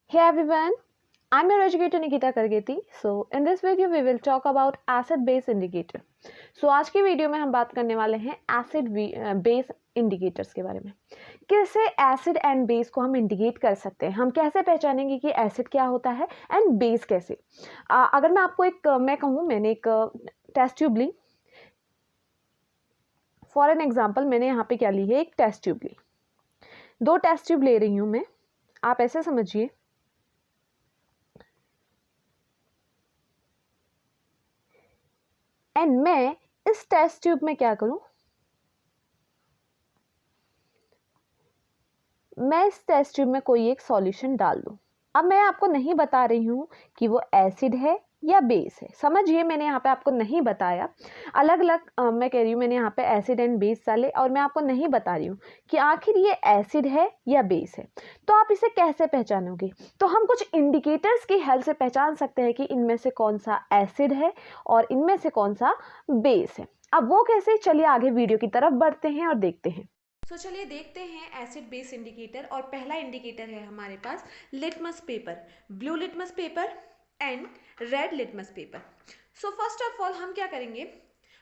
Hey everyone, I'm your educator Nikita Kargeti. So in this video we will talk about acid base indicator. So आज की video में हम बात करने वाले हैं एसिड बेस इंडिकेटर्स के बारे में। कैसे एसिड एंड बेस को हम इंडिकेट कर सकते हैं, हम कैसे पहचानेंगे कि एसिड क्या होता है एंड बेस कैसे। अगर मैं आपको मैं कहूँ, मैंने एक टेस्ट ट्यूब ली। फॉर एन एग्जाम्पल मैंने यहाँ पे क्या ली है, एक टेस्ट ट्यूब ली। 2 टेस्ट ट्यूब ले रही हूँ मैं। आप ऐसे समझिए, एंड मैं इस टेस्ट ट्यूब में क्या करूं, मैं इस टेस्ट ट्यूब में कोई एक सॉल्यूशन डाल दूं। अब मैं आपको नहीं बता रही हूं कि वो एसिड है या बेस है, समझिए मैंने यहाँ पे आपको नहीं बताया। अलग अलग मैं कह रही हूँ, मैंने यहाँ पे एसिड एंड बेस डाले और मैं आपको नहीं बता रही हूँ कि आखिर ये एसिड है या बेस है। तो आप इसे कैसे पहचानोगे? तो हम कुछ इंडिकेटर्स की हेल्प से पहचान सकते हैं कि इनमें से कौन सा एसिड है और इनमें से कौन सा बेस है। अब वो कैसे, चलिए आगे वीडियो की तरफ बढ़ते हैं और देखते हैं। चलिए देखते हैं एसिड बेस इंडिकेटर। और पहला इंडिकेटर है हमारे पास litmus paper, blue litmus paper and red litmus paper. So first of all हम क्या करेंगे,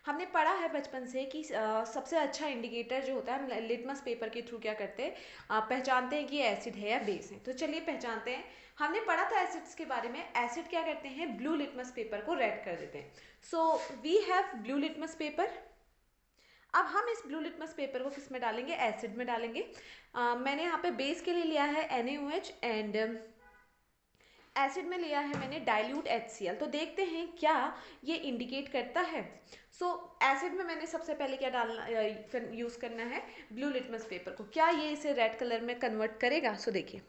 हमने पढ़ा है बचपन से कि सबसे अच्छा इंडिकेटर जो होता है हम लिटमस पेपर के थ्रू क्या करते हैं, पहचानते हैं कि ये एसिड है या बेस है। तो चलिए पहचानते हैं। हमने पढ़ा था एसिड्स के बारे में, एसिड क्या करते हैं, ब्लू लिटमस पेपर को रेड कर देते हैं। So we have blue litmus paper. अब हम इस ब्लू लिटमस पेपर को किस में डालेंगे, एसिड में डालेंगे। मैंने यहाँ पे बेस के लिए लिया है NaOH एंड एसिड में लिया है मैंने डाइल्यूट HCl। तो देखते हैं क्या ये इंडिकेट करता है। सो एसिड में मैंने सबसे पहले क्या डालना यूज़ करना है, ब्लू लिटमस पेपर को। क्या ये इसे रेड कलर में कन्वर्ट करेगा? सो देखिए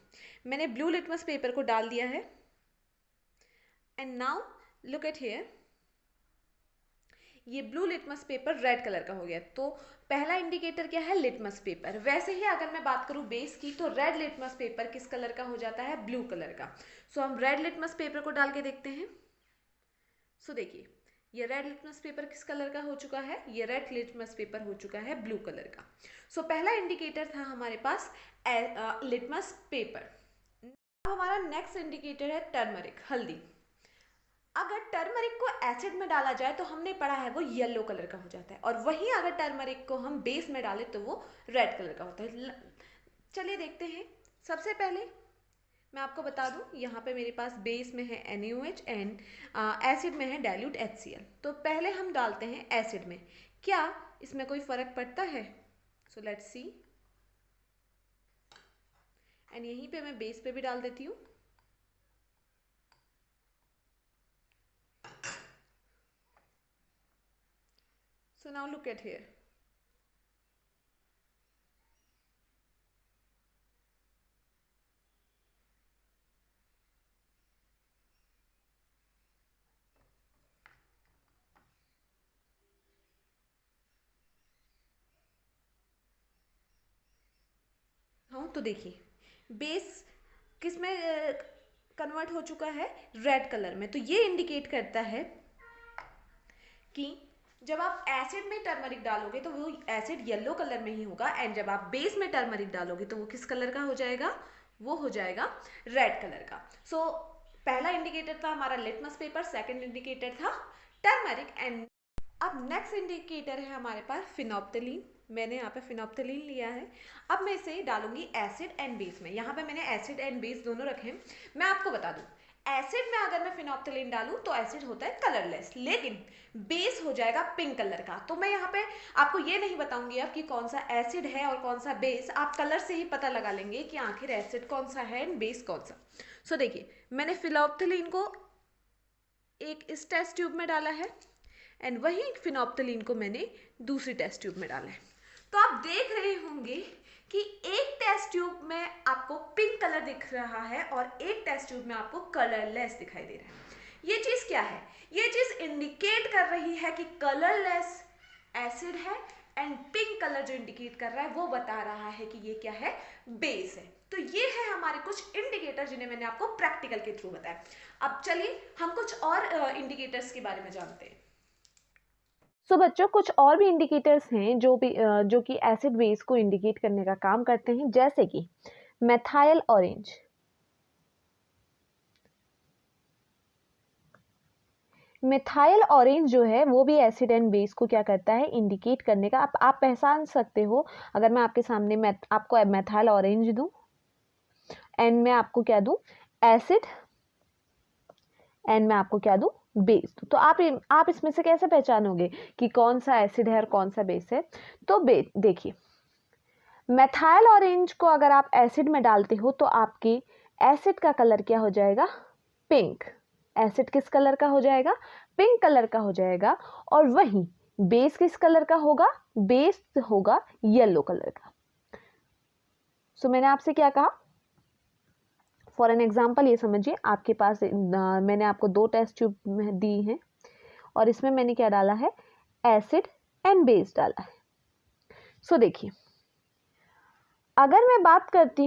मैंने ब्लू लिटमस पेपर को डाल दिया है and now look at here, ये blue litmus paper red colour का हो गया। तो पहला इंडिकेटर क्या है, लिटमस पेपर। वैसे ही अगर मैं बात करूं बेस की, तो रेड लिटमस पेपर किस कलर का हो जाता है, ब्लू कलर का। सो हम रेड लिटमस पेपर को डाल के देखते हैं। सो देखिए ये रेड लिटमस पेपर किस कलर का हो चुका है, ये रेड लिटमस पेपर हो चुका है ब्लू कलर का। सो पहला इंडिकेटर था हमारे पास लिटमस पेपर। अब हमारा नेक्स्ट इंडिकेटर है टर्मरिक, हल्दी। अगर टर्मरिक को एसिड में डाला जाए तो हमने पढ़ा है वो येलो कलर का हो जाता है, और वहीं अगर टर्मरिक को हम बेस में डालें तो वो रेड कलर का होता है। चलिए देखते हैं। सबसे पहले मैं आपको बता दूं, यहाँ पे मेरे पास बेस में है NaOH एंड एसिड में है डाइल्यूट HCl। तो पहले हम डालते हैं एसिड में, क्या इसमें कोई फर्क पड़ता है? So let's see. एंड यहीं पे मैं बेस पे भी डाल देती हूँ। So now look at here, हाँ तो देखिए बेस किस में कन्वर्ट हो चुका है, रेड कलर में। तो ये इंडिकेट करता है कि जब आप एसिड में टर्मरिक डालोगे तो वो एसिड येलो कलर में ही होगा, एंड जब आप बेस में टर्मरिक डालोगे तो वो किस कलर का हो जाएगा, वो हो जाएगा रेड कलर का। सो पहला इंडिकेटर था हमारा लिटमस पेपर, सेकंड इंडिकेटर था टर्मरिक। एंड अब नेक्स्ट इंडिकेटर है हमारे पास फिनोप्थलीन। मैंने यहाँ पे फिनोप्थलीन लिया है। अब मैं इसे डालूंगी एसिड एंड बेस में। यहाँ पे मैंने एसिड एंड बेस दोनों रखे हैं। मैं आपको बता दूं, एसिड में अगर मैं फिनोप्थलीन डालूं तो एसिड होता है कलरलेस, लेकिन बेस हो जाएगा पिंक कलर का। तो मैं यहाँ पे आपको ये नहीं बताऊंगी अब कि कौन सा एसिड है और कौन सा बेस, आप कलर से ही पता लगा लेंगे कि आखिर एसिड कौन सा है एंड बेस कौन सा। सो देखिए मैंने फिनोप्थलीन को एक इस टेस्ट ट्यूब में डाला है एंड वही फिनोप्थलीन को मैंने दूसरी टेस्ट ट्यूब में डाला है। तो आप देख रहे होंगे कि एक टेस्ट ट्यूब में आपको पिंक कलर दिख रहा है और एक टेस्ट ट्यूब में आपको कलरलेस दिखाई दे रहा है। ये चीज क्या है, ये चीज इंडिकेट कर रही है कि कलरलेस एसिड है एंड पिंक कलर जो इंडिकेट कर रहा है वो बता रहा है कि ये क्या है, बेस है। तो ये है हमारे कुछ इंडिकेटर जिन्हें मैंने आपको प्रैक्टिकल के थ्रू बताया। अब चलिए हम कुछ और इंडिकेटर्स के बारे में जानते हैं। सो बच्चों, कुछ और भी इंडिकेटर्स हैं जो कि एसिड बेस को इंडिकेट करने का काम करते हैं, जैसे कि मेथाइल ऑरेंज, मिथाइल ऑरेंज जो है वो भी एसिड एंड बेस को क्या करता है, इंडिकेट करने का। आप पहचान सकते हो अगर मैं आपके सामने आपको मिथाइल ऑरेंज दूं एंड मैं आपको क्या दूं, एसिड, एंड मैं आपको क्या दूं, बेस दूं। तो आप इसमें से कैसे पहचानोगे कि कौन सा एसिड है और कौन सा बेस है। तो देखिए, मिथाइल ऑरेंज को अगर आप एसिड में डालते हो तो आपके एसिड का कलर क्या हो जाएगा, पिंक। एसिड किस कलर का हो जाएगा, पिंक कलर का हो जाएगा। और वहीं बेस किस कलर का होगा, बेस होगा येलो कलर का। सो मैंने आपसे क्या कहा, फॉर एन एग्जाम्पल ये समझिए, आपके पास मैंने आपको 2 टेस्ट ट्यूब दी हैं और इसमें मैंने क्या डाला है, एसिड एंड बेस डाला है। सो देखिए, अगर मैं बात करती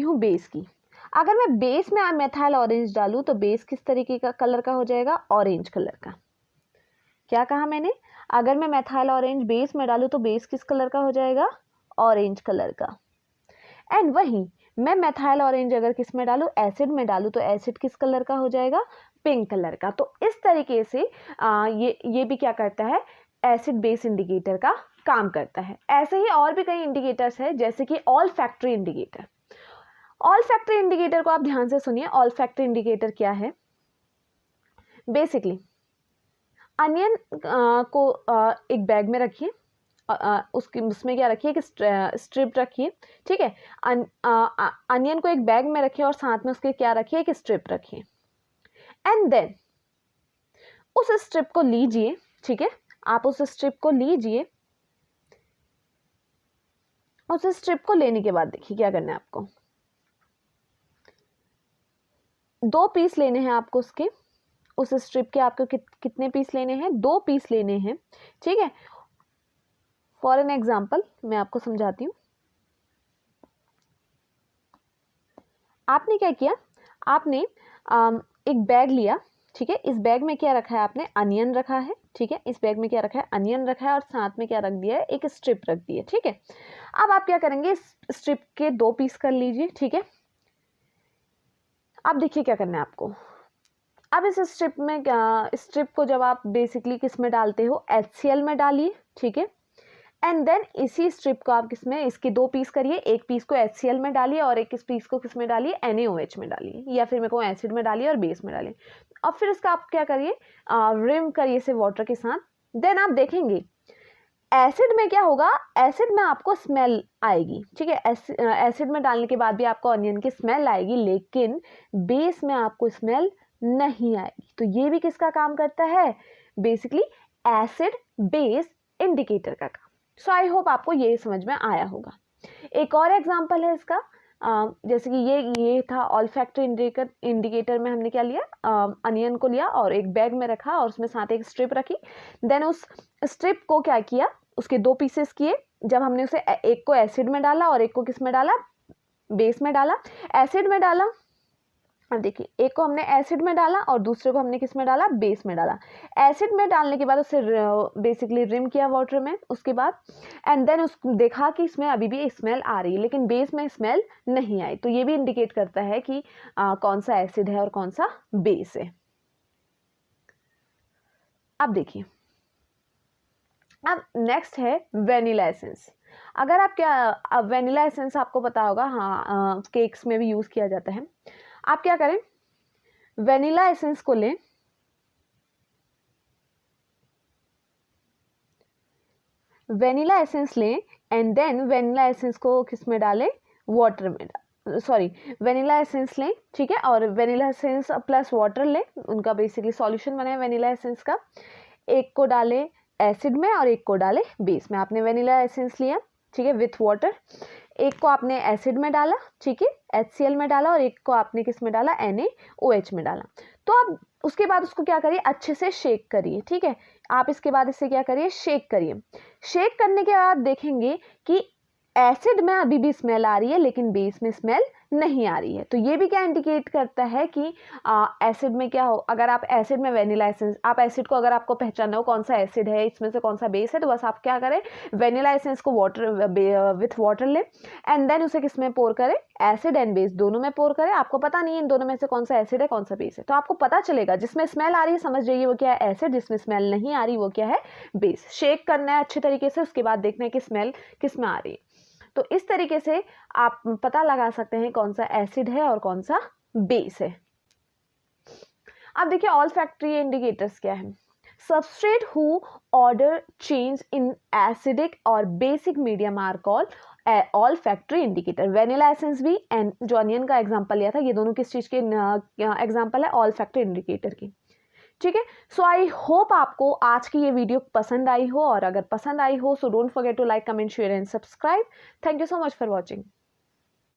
हूँ बेस की, अगर मैं बेस में मिथाइल ऑरेंज डालूं तो बेस किस तरीके का कलर का हो जाएगा, ऑरेंज कलर का। क्या कहा मैंने, अगर मैं मिथाइल ऑरेंज बेस में डालूं तो बेस किस कलर का हो जाएगा, ऑरेंज कलर का। एंड वहीं मैं मिथाइल ऑरेंज अगर किस में डालूं, एसिड में डालूं तो एसिड किस कलर का हो जाएगा, पिंक कलर का। तो इस तरीके से ये भी क्या करता है, एसिड बेस इंडिकेटर का काम करता है। ऐसे ही और भी कई इंडिकेटर्स है, जैसे कि all factory indicator. All factory indicator को आप ध्यान से सुनिए। ऑल फैक्ट्री इंडिकेटर क्या है, बेसिकली अनियन को एक बैग में रखिए, उसमें क्या रखिए कि स्ट्रिप रखिए, ठीक है। अनियन को एक बैग में रखिए और साथ में उसके क्या रखिए, कि स्ट्रिप रखिए। एंड देन उस स्ट्रिप को लीजिए, ठीक है, आप उस स्ट्रिप को लीजिए। उस स्ट्रिप को लेने के बाद देखिए क्या करना है आपको, 2 पीस लेने हैं आपको उसके, उस स्ट्रिप के आपको कितने पीस लेने हैं, 2 पीस लेने हैं, ठीक है। फॉर एन एग्जाम्पल मैं आपको समझाती हूँ। आपने क्या किया, आपने एक बैग लिया, ठीक है। इस बैग में क्या रखा है आपने, अनियन रखा है, ठीक है। इस बैग में क्या रखा है, अनियन रखा है और साथ में क्या रख दिया है, एक स्ट्रिप रख दी है, ठीक है। अब आप क्या करेंगे, इस स्ट्रिप के 2 पीस कर लीजिए, ठीक है। अब देखिए क्या करना है आपको। अब इस स्ट्रिप को जब आप बेसिकली किस में डालते हो, HCl में डालिए, ठीक है। एंड देन इसी स्ट्रिप को आप किसमें, इसके 2 पीस करिए, एक पीस को HCl में डालिए और एक इस पीस को किस में डालिए, NaOH में डालिए, या फिर मैं कहूँ एसिड में डालिए और बेस में डालिए। अब फिर इसका आप क्या करिए, रिम करिए इसे वाटर के साथ। देन आप देखेंगे एसिड में क्या होगा, एसिड में आपको स्मेल आएगी, ठीक है। एसिड में डालने के बाद भी आपको अनियन की स्मेल आएगी, लेकिन बेस में आपको स्मेल नहीं आएगी। तो ये भी किसका काम करता है, बेसिकली एसिड बेस इंडिकेटर का काम। सो आई होप आपको ये समझ में आया होगा। एक और एग्जांपल है इसका, जैसे कि ये था ऑल फैक्ट्री इंडिकेटर में हमने क्या लिया, अनियन को लिया और एक बैग में रखा और उसमें साथ एक स्ट्रिप रखी। देन उस स्ट्रिप को क्या किया, उसके 2 पीसेस किए। जब हमने उसे एक को एसिड में डाला और एक को किस में डाला, बेस में डाला। एसिड में डाला, अब देखिए एक को हमने एसिड में डाला और दूसरे को हमने किस में डाला, बेस में डाला। एसिड में डालने के बाद उसे बेसिकली रिम किया वाटर में, उसके बाद एंड देन उसको देखा कि इसमें अभी भी स्मेल आ रही है, लेकिन बेस में स्मेल नहीं आई। तो ये भी इंडिकेट करता है कि कौन सा एसिड है और कौन सा बेस है। अब देखिए, अब नेक्स्ट है वेनिला एसेंस। अगर आप वेनिला एसेंस आपको पता होगा, हाँ, केक्स में भी यूज किया जाता है। आप क्या करें, वेनिला एसेंस को लें, वेनिला एसेंस लें एंड देन वेनिला एसेंस को किस में डालें, वाटर में, सॉरी वेनिला एसेंस लें, ठीक है। और वेनिला एसेंस प्लस वाटर लें, उनका बेसिकली सॉल्यूशन बनाए वेनिला एसेंस का। एक को डालें एसिड में और एक को डालें बेस में। आपने वेनिला एसेंस लिया, ठीक है, विथ वाटर। एक को आपने एसिड में डाला, ठीक है, HCl में डाला, और एक को आपने किस में डाला, NaOH में डाला। तो आप उसके बाद उसको क्या करिए, अच्छे से शेक करिए, ठीक है। आप इसके बाद इससे क्या करिए, शेक करिए। शेक करने के बाद देखेंगे कि एसिड में अभी भी स्मेल आ रही है, लेकिन बेस में स्मेल नहीं आ रही है। तो ये भी क्या इंडिकेट करता है कि एसिड में क्या हो, अगर आप एसिड में वेनिला एसेंस, आप एसिड को अगर आपको पहचानना हो कौन सा एसिड है, इसमें से कौन सा बेस है, तो बस आप क्या करें, वेनिला एसेंस को विथ वाटर लें एंड देन उसे किस में पोर करें, एसिड एंड बेस दोनों में पोर करें। आपको पता नहीं है इन दोनों में से कौन सा एसिड है कौन सा बेस है, तो आपको पता चलेगा जिसमें स्मेल आ रही है समझ जाइए वो क्या है एसिड, जिसमें स्मेल नहीं आ रही वो क्या है बेस। शेक करना है अच्छी तरीके से, उसके बाद देखना है कि स्मेल किस में आ रही है। तो इस तरीके से आप पता लगा सकते हैं कौन सा एसिड है और कौन सा बेस है। अब देखिए ऑल फैक्ट्री इंडिकेटर्स क्या है। Substances whose odour change in acidic और basic medium are called olfactory indicator. Vanilla essence भी एंड जो अनियन का एग्जांपल लिया था, ये दोनों किस चीज के एग्जांपल है, ऑल फैक्ट्री इंडिकेटर की। ठीक है, सो आई होप आपको आज की ये वीडियो पसंद आई हो, और अगर पसंद आई हो so don't forget to like, comment, share and subscribe. Thank you so much for watching.